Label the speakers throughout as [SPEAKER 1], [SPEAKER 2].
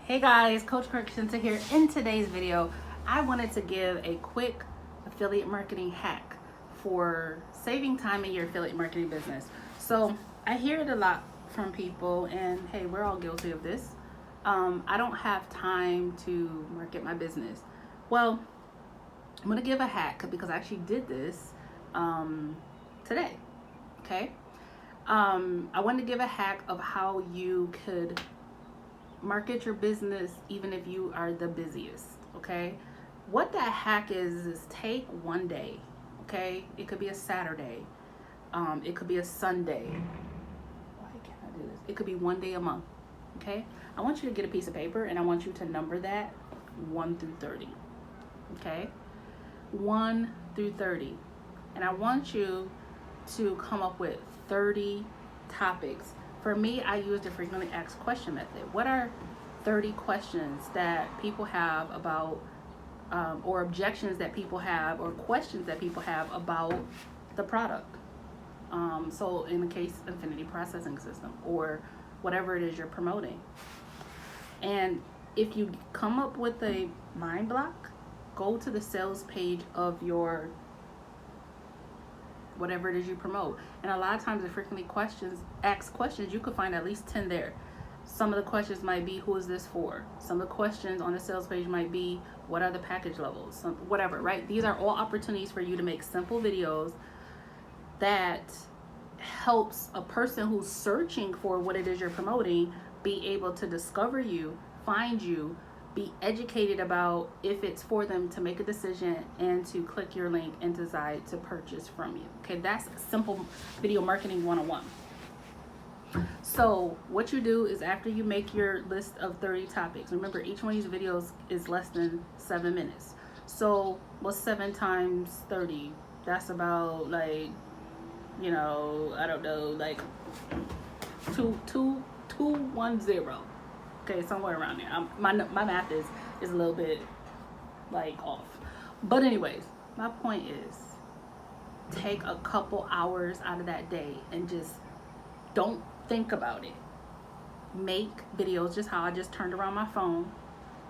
[SPEAKER 1] Hey guys, Coach Kirkshinta here. In today's video, I wanted to give a quick affiliate marketing hack for saving time in your affiliate marketing business. So I hear it a lot from people, and hey, we're all guilty of this. I don't have time to market my business. Well, I'm gonna give a hack because I actually did this today. Okay. I wanted to give a hack of how you could market your business even if you are the busiest. Okay, what that hack is take one day. Okay, it could be a Saturday, it could be a Sunday. Why can't I do this? It could be one day a month. Okay, I want you to get a piece of paper and I want you to number that 1 through 30. Okay, 1 through 30, and I want you to come up with 30 topics. For me, I use the frequently asked question method. What are 30 questions that people have about, or objections that people have, or questions that people have about the product? So in the case, Infinity Processing System, or whatever it is you're promoting. And if you come up with a mind block, go to the sales page of your whatever it is you promote. And a lot of times the frequently asked questions, you could find at least 10 there. Some of the questions might be, who is this for? Some of the questions on the sales page might be, what are the package levels? Whatever, right? These are all opportunities for you to make simple videos that helps a person who's searching for what it is you're promoting be able to discover you, find you, be educated about if it's for them to make a decision and to click your link and decide to purchase from you. Okay, that's simple video marketing 101. So what you do is after you make your list of 30 topics, remember each one of these videos is less than 7 minutes. So what's 7 times 30? That's about like, I don't know, like 210. Okay, somewhere around there. My math is a little bit like off. But anyways, my point is take a couple hours out of that day and just don't think about it. Make videos just how I just turned around my phone,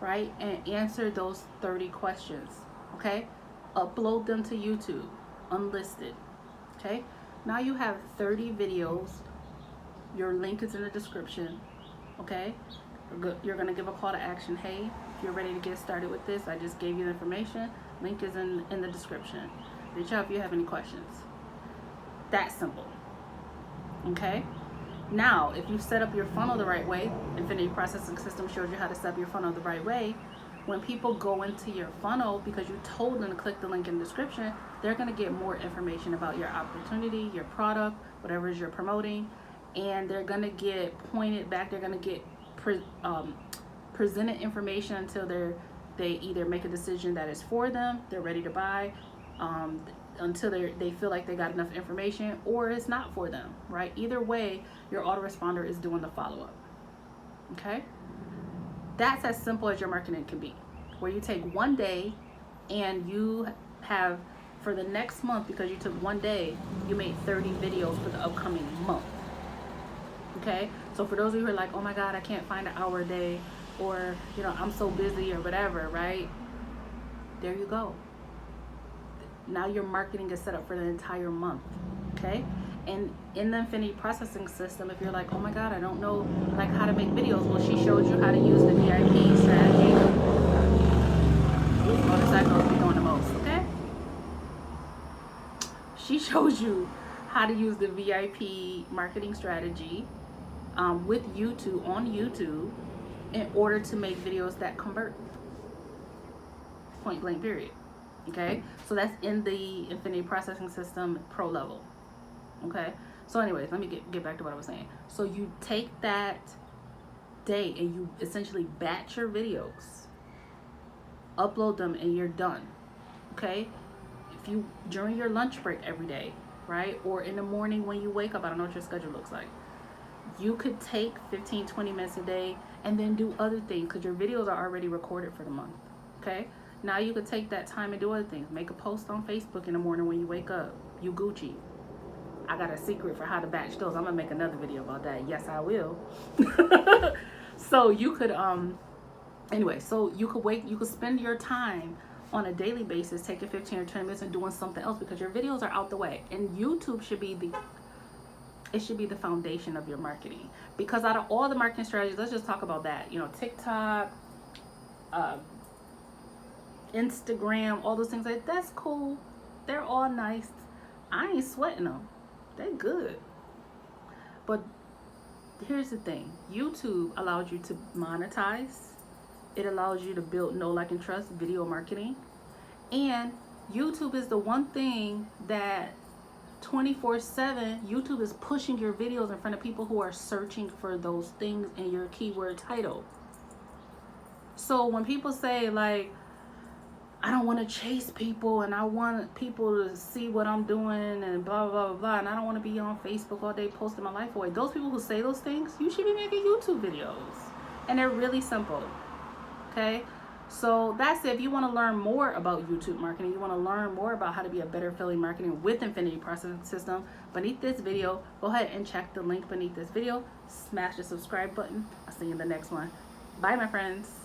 [SPEAKER 1] right? And answer those 30 questions, okay? Upload them to YouTube, unlisted, okay? Now you have 30 videos. Your link is in the description, okay? You're going to give a call to action. Hey, if you're ready to get started with this, I just gave you the information. Link is in the description. Reach out if you have any questions. That simple. Okay? Now, if you set up your funnel the right way, Infinity Processing System shows you how to set up your funnel the right way. When people go into your funnel because you told them to click the link in the description, they're going to get more information about your opportunity, your product, whatever it is you're promoting, and they're going to get pointed back. They're going to get presented information until they either make a decision that is for them, they're ready to buy, until they feel like they got enough information, or it's not for them, right? Either way, your autoresponder is doing the follow-up. Okay, that's as simple as your marketing can be, where you take one day and you have, for the next month, because you took one day, you made 30 videos for the upcoming month. Okay, so for those of you who are like, oh my God, I can't find an hour a day, or I'm so busy or whatever, right? There you go. Now your marketing is set up for the entire month. Okay, and in the Infinity Processing System, if you're like, oh my God, I don't know like how to make videos, well, she showed you how to use the VIP strategy. Motorcycles be doing the most. Okay, she shows you how to use the VIP marketing strategy with YouTube, on YouTube, in order to make videos that convert. Point blank period. Okay, so that's in the Infinity Processing System Pro level. Okay, so anyways, let me get back to what I was saying. So you take that day and you essentially batch your videos, upload them, and you're done. Okay, if you during your lunch break every day, right, or in the morning when you wake up, I don't know what your schedule looks like, you could take 15-20 minutes a day and then do other things because your videos are already recorded for the month. Okay, now you could take that time and do other things. Make a post on Facebook in the morning when you wake up. You Gucci. I got a secret for how to batch those. I'm gonna make another video about that. Yes, I will. So you could Anyway, so you could spend your time on a daily basis taking 15 or 20 minutes and doing something else, because your videos are out the way, and YouTube should be the foundation of your marketing. Because out of all the marketing strategies, let's just talk about that. You know, TikTok, Instagram, all those things, like, that's cool. They're all nice. I ain't sweating them. They're good. But here's the thing. YouTube allows you to monetize. It allows you to build know, like, and trust video marketing. And YouTube is the one thing that 24/7, YouTube is pushing your videos in front of people who are searching for those things in your keyword title. So when people say, like, I don't want to chase people and I want people to see what I'm doing and blah, blah, blah, blah, and I don't want to be on Facebook all day posting my life away. Those people who say those things, you should be making YouTube videos. And they're really simple. Okay? So that's it. If you want to learn more about YouTube marketing, you want to learn more about how to be a better affiliate marketing with Infinity Processing System, beneath this video, go ahead and check the link beneath this video. Smash the subscribe button. I'll see you in the next one. Bye, my friends.